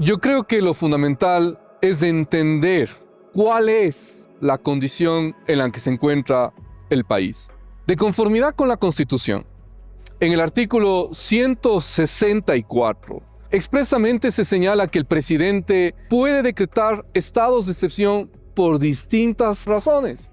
Yo creo que lo fundamental es entender cuál es la condición en la que se encuentra el país. De conformidad con la Constitución, en el artículo 164, expresamente se señala que el presidente puede decretar estados de excepción por distintas razones.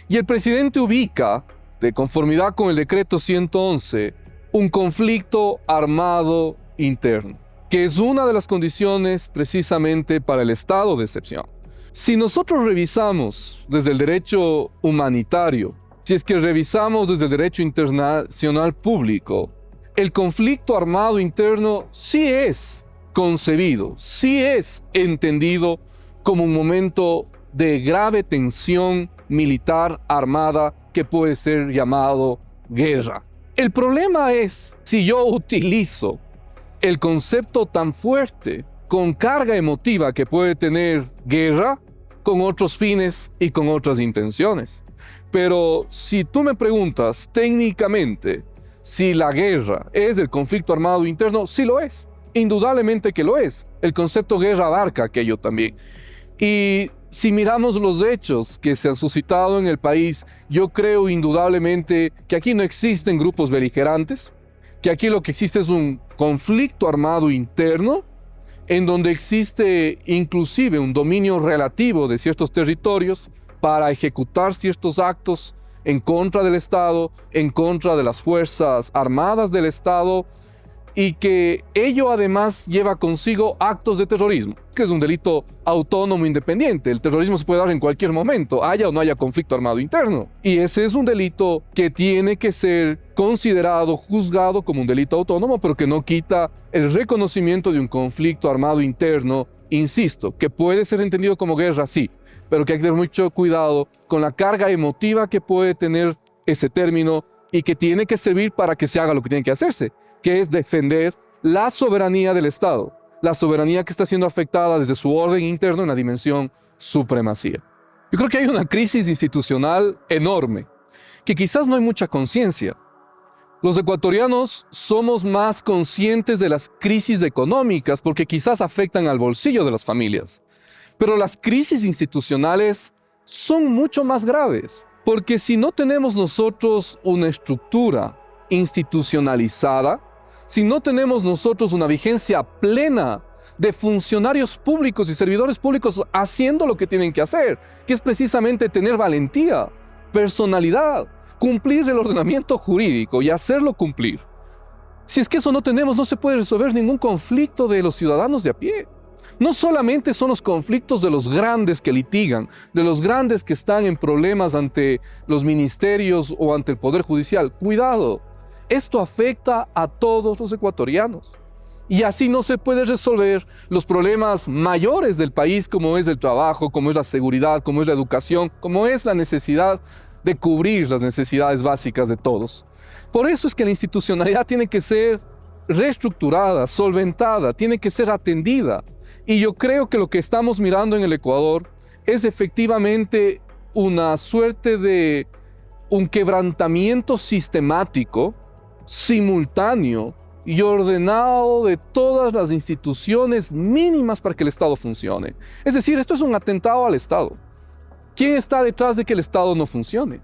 Y el presidente ubica, de conformidad con el decreto 111, un conflicto armado interno, que es una de las condiciones precisamente para el estado de excepción. Si nosotros revisamos desde el derecho humanitario, si es que revisamos desde el derecho internacional público, el conflicto armado interno sí es concebido, sí es entendido como un momento de grave tensión militar armada que puede ser llamado guerra. El problema es si yo utilizo el concepto tan fuerte, con carga emotiva que puede tener guerra, con otros fines y con otras intenciones. Pero si tú me preguntas técnicamente si la guerra es el conflicto armado interno, sí lo es. Indudablemente que lo es. El concepto guerra abarca aquello también. Y si miramos los hechos que se han suscitado en el país, yo creo indudablemente que aquí no existen grupos beligerantes, que aquí lo que existe es un conflicto armado interno, en donde existe inclusive un dominio relativo de ciertos territorios para ejecutar ciertos actos en contra del Estado, en contra de las Fuerzas Armadas del Estado, y que ello además lleva consigo actos de terrorismo, que es un delito autónomo independiente. El terrorismo se puede dar en cualquier momento, haya o no haya conflicto armado interno. Y ese es un delito que tiene que ser considerado, juzgado como un delito autónomo, pero que no quita el reconocimiento de un conflicto armado interno, insisto, que puede ser entendido como guerra, sí, pero que hay que tener mucho cuidado con la carga emotiva que puede tener ese término y que tiene que servir para que se haga lo que tiene que hacerse, que es defender la soberanía del Estado, la soberanía que está siendo afectada desde su orden interno en la dimensión supremacía. Yo creo que hay una crisis institucional enorme, que quizás no hay mucha conciencia. Los ecuatorianos somos más conscientes de las crisis económicas porque quizás afectan al bolsillo de las familias. Pero las crisis institucionales son mucho más graves, porque si no tenemos nosotros una estructura institucionalizada, si no tenemos nosotros una vigencia plena de funcionarios públicos y servidores públicos haciendo lo que tienen que hacer, que es precisamente tener valentía, personalidad, cumplir el ordenamiento jurídico y hacerlo cumplir. Si es que eso no tenemos, no se puede resolver ningún conflicto de los ciudadanos de a pie. No solamente son los conflictos de los grandes que litigan, de los grandes que están en problemas ante los ministerios o ante el Poder Judicial. Cuidado. Esto afecta a todos los ecuatorianos. Y así no se puede resolver los problemas mayores del país, como es el trabajo, como es la seguridad, como es la educación, como es la necesidad de cubrir las necesidades básicas de todos. Por eso es que la institucionalidad tiene que ser reestructurada, solventada, tiene que ser atendida. Y yo creo que lo que estamos mirando en el Ecuador es efectivamente una suerte de un quebrantamiento sistemático, simultáneo y ordenado de todas las instituciones mínimas para que el Estado funcione. Es decir, esto es un atentado al Estado. ¿Quién está detrás de que el Estado no funcione?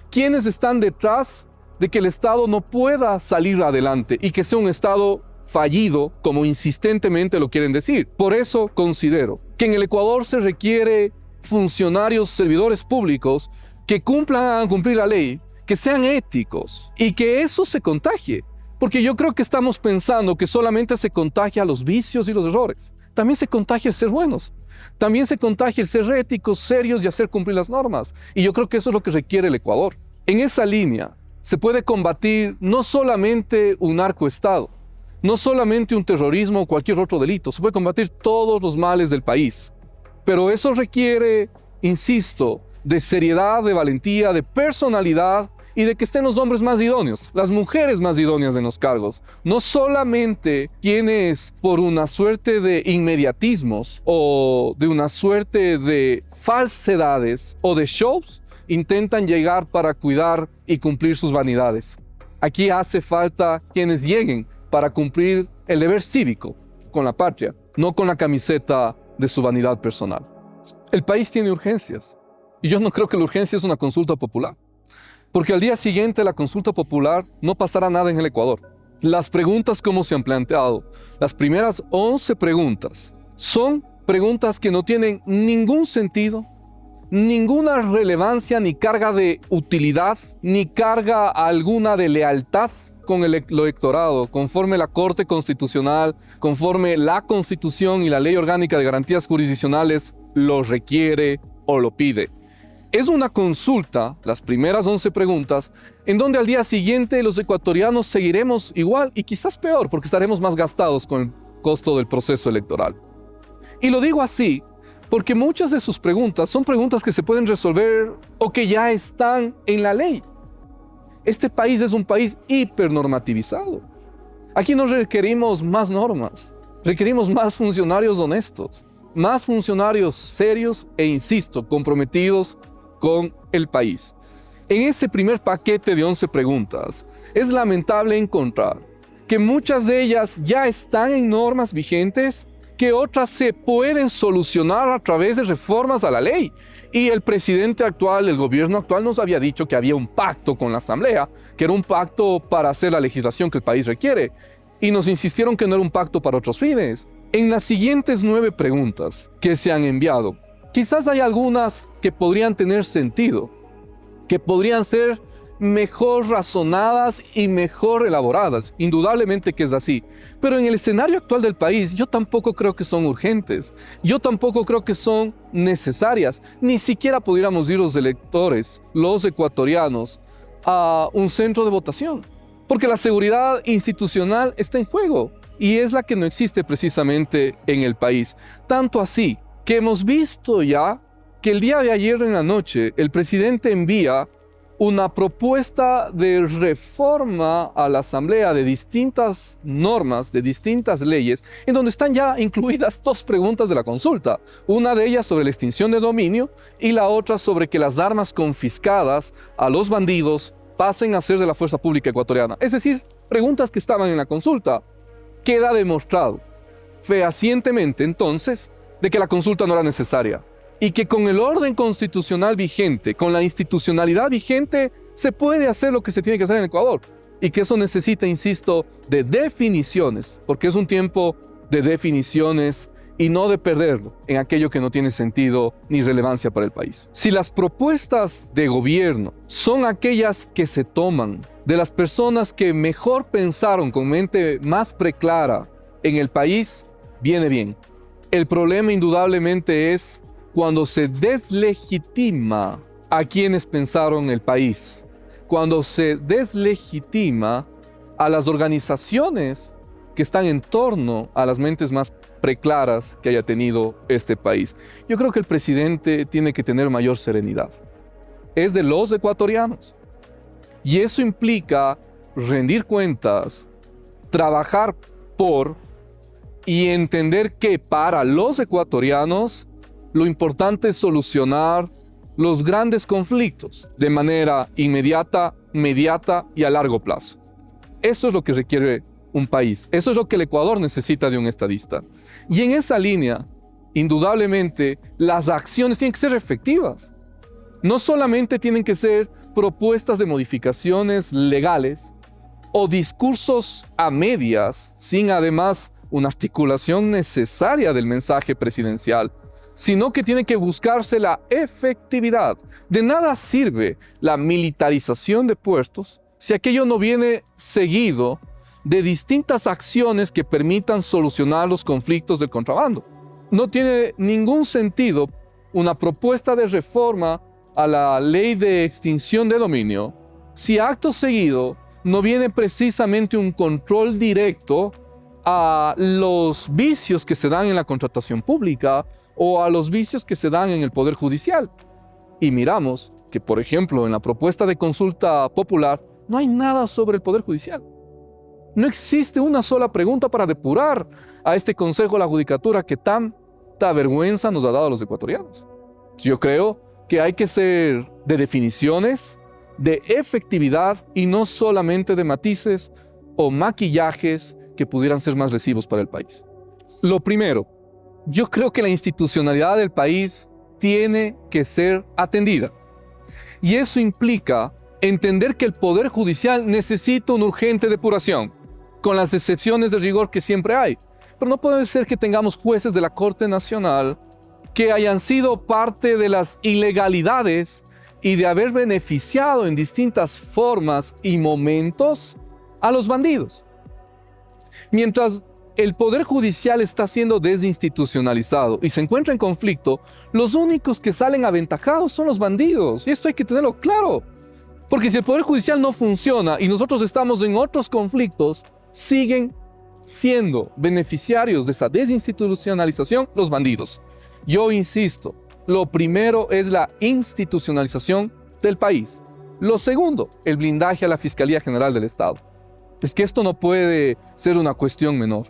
¿Quiénes están detrás de que el Estado no pueda salir adelante y que sea un Estado fallido, como insistentemente lo quieren decir? Por eso considero que en el Ecuador se requiere funcionarios, servidores públicos que hagan cumplir la ley, que sean éticos y que eso se contagie. Porque yo creo que estamos pensando que solamente se contagia los vicios y los errores. También se contagia el ser buenos. También se contagia el ser éticos, serios y hacer cumplir las normas. Y yo creo que eso es lo que requiere el Ecuador. En esa línea se puede combatir no solamente un narcoestado, no solamente un terrorismo o cualquier otro delito. Se puede combatir todos los males del país. Pero eso requiere, insisto, de seriedad, de valentía, de personalidad y de que estén los hombres más idóneos, las mujeres más idóneas en los cargos. No solamente quienes por una suerte de inmediatismos o de una suerte de falsedades o de shows intentan llegar para cuidar y cumplir sus vanidades. Aquí hace falta quienes lleguen para cumplir el deber cívico con la patria, no con la camiseta de su vanidad personal. El país tiene urgencias, y yo no creo que la urgencia es una consulta popular, porque al día siguiente de la consulta popular no pasará nada en el Ecuador. Las preguntas como se han planteado, las primeras 11 preguntas, son preguntas que no tienen ningún sentido, ninguna relevancia ni carga de utilidad, ni carga alguna de lealtad con el electorado, conforme la Corte Constitucional, conforme la Constitución y la Ley Orgánica de Garantías Jurisdiccionales lo requiere o lo pide. Es una consulta, las primeras 11 preguntas, en donde al día siguiente los ecuatorianos seguiremos igual y quizás peor, porque estaremos más gastados con el costo del proceso electoral. Y lo digo así porque muchas de sus preguntas son preguntas que se pueden resolver o que ya están en la ley. Este país es un país hipernormativizado. Aquí no requerimos más normas, requerimos más funcionarios honestos, más funcionarios serios e, insisto, comprometidos con el país. En ese primer paquete de 11 preguntas, es lamentable encontrar que muchas de ellas ya están en normas vigentes, que otras se pueden solucionar a través de reformas a la ley. Y el presidente actual, el gobierno actual, nos había dicho que había un pacto con la Asamblea, que era un pacto para hacer la legislación que el país requiere. Y nos insistieron que no era un pacto para otros fines. En las siguientes 9 preguntas que se han enviado, quizás hay algunas que podrían tener sentido, que podrían ser mejor razonadas y mejor elaboradas. Indudablemente que es así. Pero en el escenario actual del país, yo tampoco creo que son urgentes. Yo tampoco creo que son necesarias. Ni siquiera pudiéramos ir los electores, los ecuatorianos, a un centro de votación. Porque la seguridad institucional está en juego. Y es la que no existe precisamente en el país. Tanto así que hemos visto ya que el día de ayer en la noche el presidente envía una propuesta de reforma a la Asamblea de distintas normas, de distintas leyes, en donde están ya incluidas 2 preguntas de la consulta. Una de ellas sobre la extinción de dominio y la otra sobre que las armas confiscadas a los bandidos pasen a ser de la fuerza pública ecuatoriana. Es decir, preguntas que estaban en la consulta. Queda demostrado fehacientemente entonces de que la consulta no era necesaria y que con el orden constitucional vigente, con la institucionalidad vigente, se puede hacer lo que se tiene que hacer en Ecuador y que eso necesita, insisto, de definiciones, porque es un tiempo de definiciones y no de perderlo en aquello que no tiene sentido ni relevancia para el país. Si las propuestas de gobierno son aquellas que se toman de las personas que mejor pensaron con mente más preclara en el país, viene bien. El problema indudablemente es cuando se deslegitima a quienes pensaron el país, cuando se deslegitima a las organizaciones que están en torno a las mentes más preclaras que haya tenido este país. Yo creo que el presidente tiene que tener mayor serenidad. Es de los ecuatorianos. Y eso implica rendir cuentas, trabajar por y entender que para los ecuatorianos lo importante es solucionar los grandes conflictos de manera inmediata, mediata y a largo plazo. Eso es lo que requiere un país. Eso es lo que el Ecuador necesita de un estadista. Y en esa línea, indudablemente, las acciones tienen que ser efectivas. No solamente tienen que ser propuestas de modificaciones legales o discursos a medias, sin además una articulación necesaria del mensaje presidencial, sino que tiene que buscarse la efectividad. De nada sirve la militarización de puertos si aquello no viene seguido de distintas acciones que permitan solucionar los conflictos del contrabando. No tiene ningún sentido una propuesta de reforma a la ley de extinción de dominio si acto seguido no viene precisamente un control directo a los vicios que se dan en la contratación pública o a los vicios que se dan en el Poder Judicial. Y miramos que, por ejemplo, en la propuesta de consulta popular no hay nada sobre el Poder Judicial. No existe una sola pregunta para depurar a este Consejo de la Judicatura que tanta vergüenza nos ha dado a los ecuatorianos. Yo creo que hay que ser de definiciones, de efectividad y no solamente de matices o maquillajes que pudieran ser más lesivos para el país. Lo primero, yo creo que la institucionalidad del país tiene que ser atendida. Y eso implica entender que el Poder Judicial necesita una urgente depuración, con las excepciones de rigor que siempre hay. Pero no puede ser que tengamos jueces de la Corte Nacional que hayan sido parte de las ilegalidades y de haber beneficiado en distintas formas y momentos a los bandidos. Mientras el Poder Judicial está siendo desinstitucionalizado y se encuentra en conflicto, los únicos que salen aventajados son los bandidos. Y esto hay que tenerlo claro. Porque si el Poder Judicial no funciona y nosotros estamos en otros conflictos, siguen siendo beneficiarios de esa desinstitucionalización los bandidos. Yo insisto, lo primero es la institucionalización del país. Lo segundo, el blindaje a la Fiscalía General del Estado. Es que esto no puede ser una cuestión menor.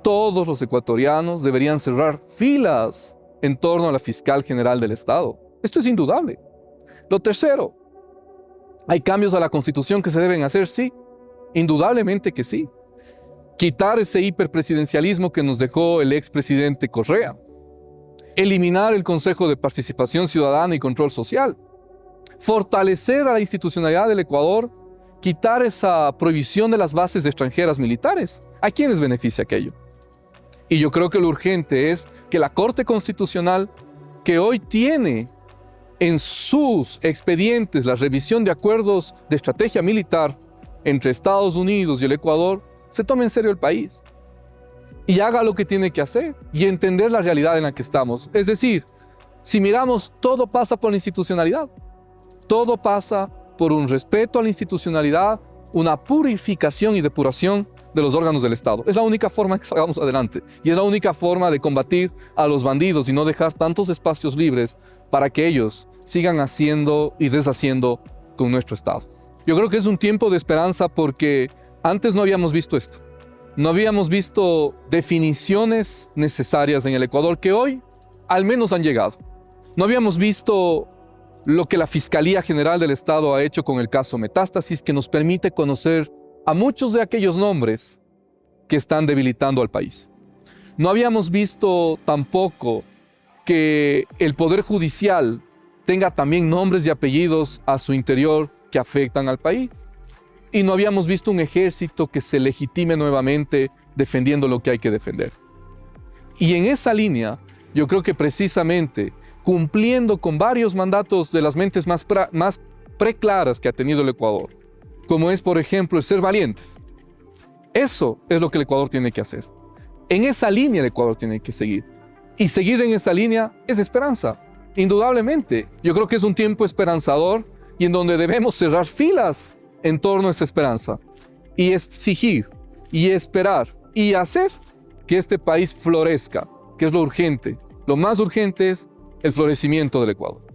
Todos los ecuatorianos deberían cerrar filas en torno a la Fiscal General del Estado. Esto es indudable. Lo tercero, ¿hay cambios a la Constitución que se deben hacer? Sí, indudablemente que sí. Quitar ese hiperpresidencialismo que nos dejó el expresidente Correa. Eliminar el Consejo de Participación Ciudadana y Control Social. Fortalecer a la institucionalidad del Ecuador. Quitar esa prohibición de las bases extranjeras militares. ¿A quiénes beneficia aquello? Y yo creo que lo urgente es que la Corte Constitucional, que hoy tiene en sus expedientes la revisión de acuerdos de estrategia militar entre Estados Unidos y el Ecuador, se tome en serio el país y haga lo que tiene que hacer y entender la realidad en la que estamos. Es decir, si miramos, todo pasa por la institucionalidad. Todo pasa por un respeto a la institucionalidad, una purificación y depuración de los órganos del Estado. Es la única forma que salgamos adelante y es la única forma de combatir a los bandidos y no dejar tantos espacios libres para que ellos sigan haciendo y deshaciendo con nuestro Estado. Yo creo que es un tiempo de esperanza porque antes no habíamos visto esto. No habíamos visto definiciones necesarias en el Ecuador que hoy al menos han llegado. No habíamos visto lo que la Fiscalía General del Estado ha hecho con el caso Metástasis, que nos permite conocer a muchos de aquellos nombres que están debilitando al país. No habíamos visto tampoco que el Poder Judicial tenga también nombres y apellidos a su interior que afectan al país. Y no habíamos visto un ejército que se legitime nuevamente defendiendo lo que hay que defender. Y en esa línea, yo creo que precisamente cumpliendo con varios mandatos de las mentes más preclaras que ha tenido el Ecuador, como es, por ejemplo, el ser valientes. Eso es lo que el Ecuador tiene que hacer. En esa línea el Ecuador tiene que seguir. Y seguir en esa línea es esperanza, indudablemente. Yo creo que es un tiempo esperanzador y en donde debemos cerrar filas en torno a esa esperanza y exigir y esperar y hacer que este país florezca, que es lo urgente. Lo más urgente es el florecimiento del Ecuador.